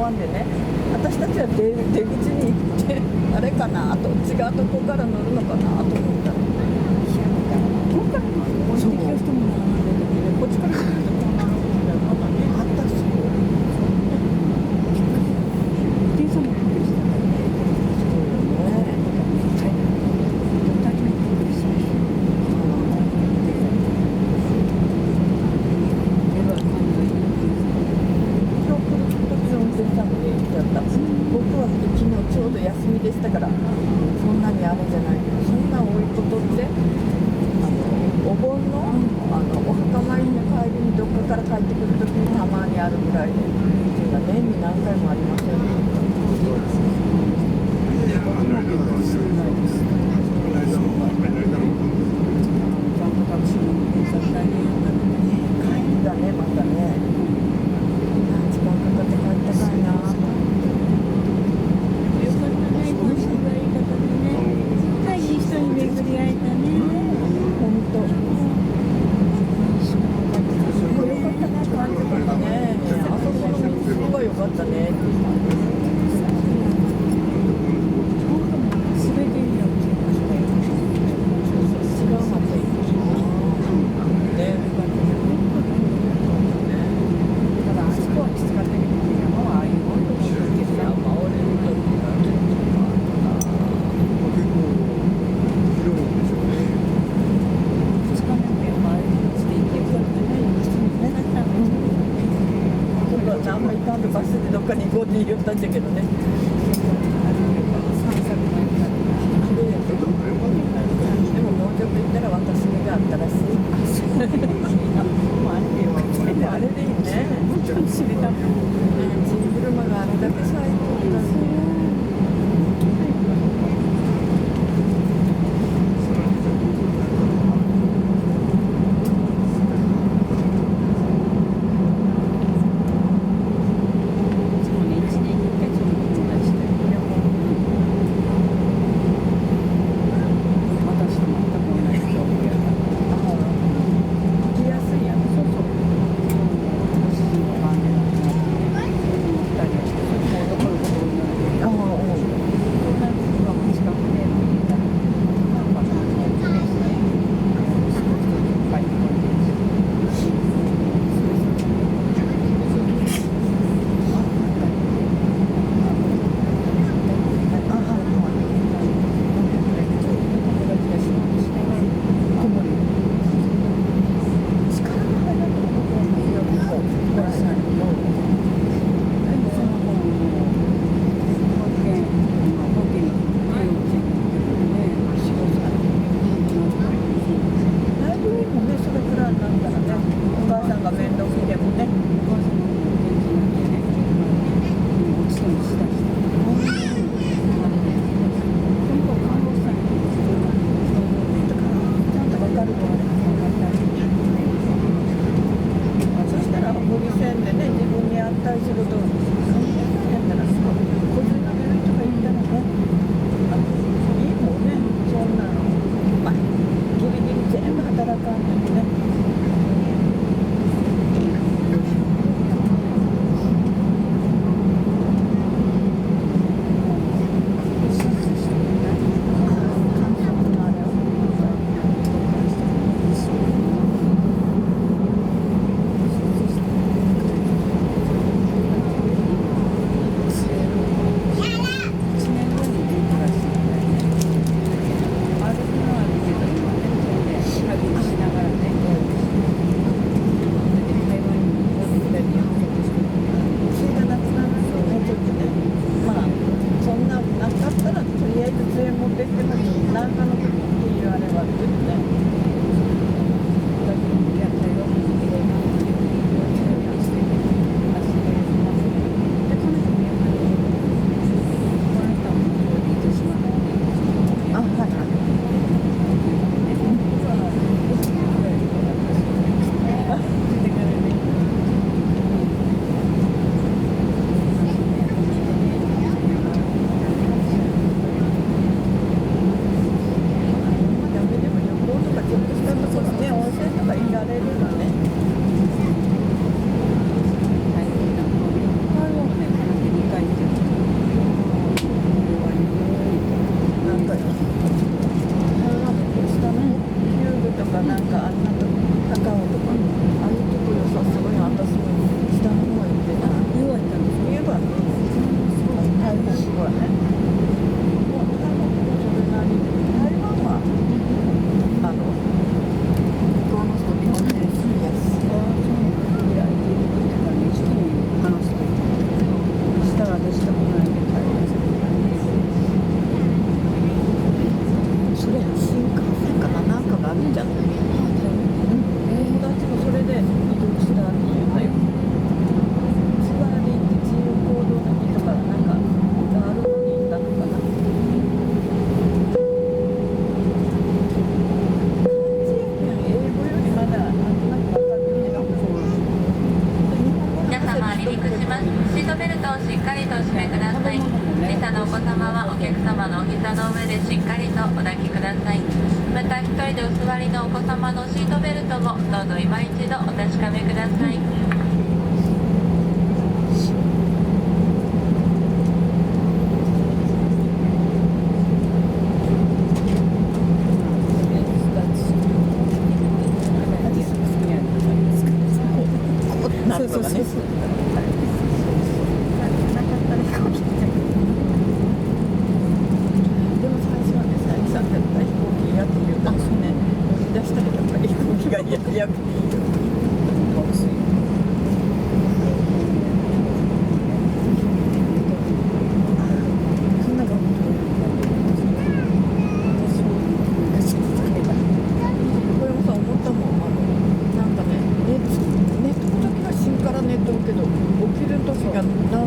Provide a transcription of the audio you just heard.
んでね、私たちは出口に行ってあれかなと、違うとこから乗るのかなと思ったら、ここから降りてきた人も並んでるけど、こっちから来るとこうなるんだよ。まだね、あったし、電車もびっくりしたね。僕は昨日ちょうど休みでしたから、そんなにあれじゃないけど、そんな多いことってお盆の、お墓参りの帰りにどっかから帰ってくるときにたまにあるぐらいで、年に何回もありません。帰りがね、またね、何時間かかって帰ったかいな。よかったね。バスでどっかに行こうって言ったんだけどね。でももうちょっと行ったら私があったらしい。あれでいいね。知りたい。チー車があれだけ最高だね。そしたら無理せんでね、自分に様離陸します。シートベルトをしっかりと締めください。小さなお子様はお客様のお膝の上でしっかりとお抱きください。また一人でお座りのお子様のシートベルトもどうぞ今一度お確かめください。そうそうそうそう。でも最初はね、さゆりさん絶対飛行機嫌って言うたんですね。乗り出したらやっぱり飛行機が嫌くていいよ。そんなのこれもさ思ったもん。なんかね、寝とく時は芯から寝とるけど起きる時がな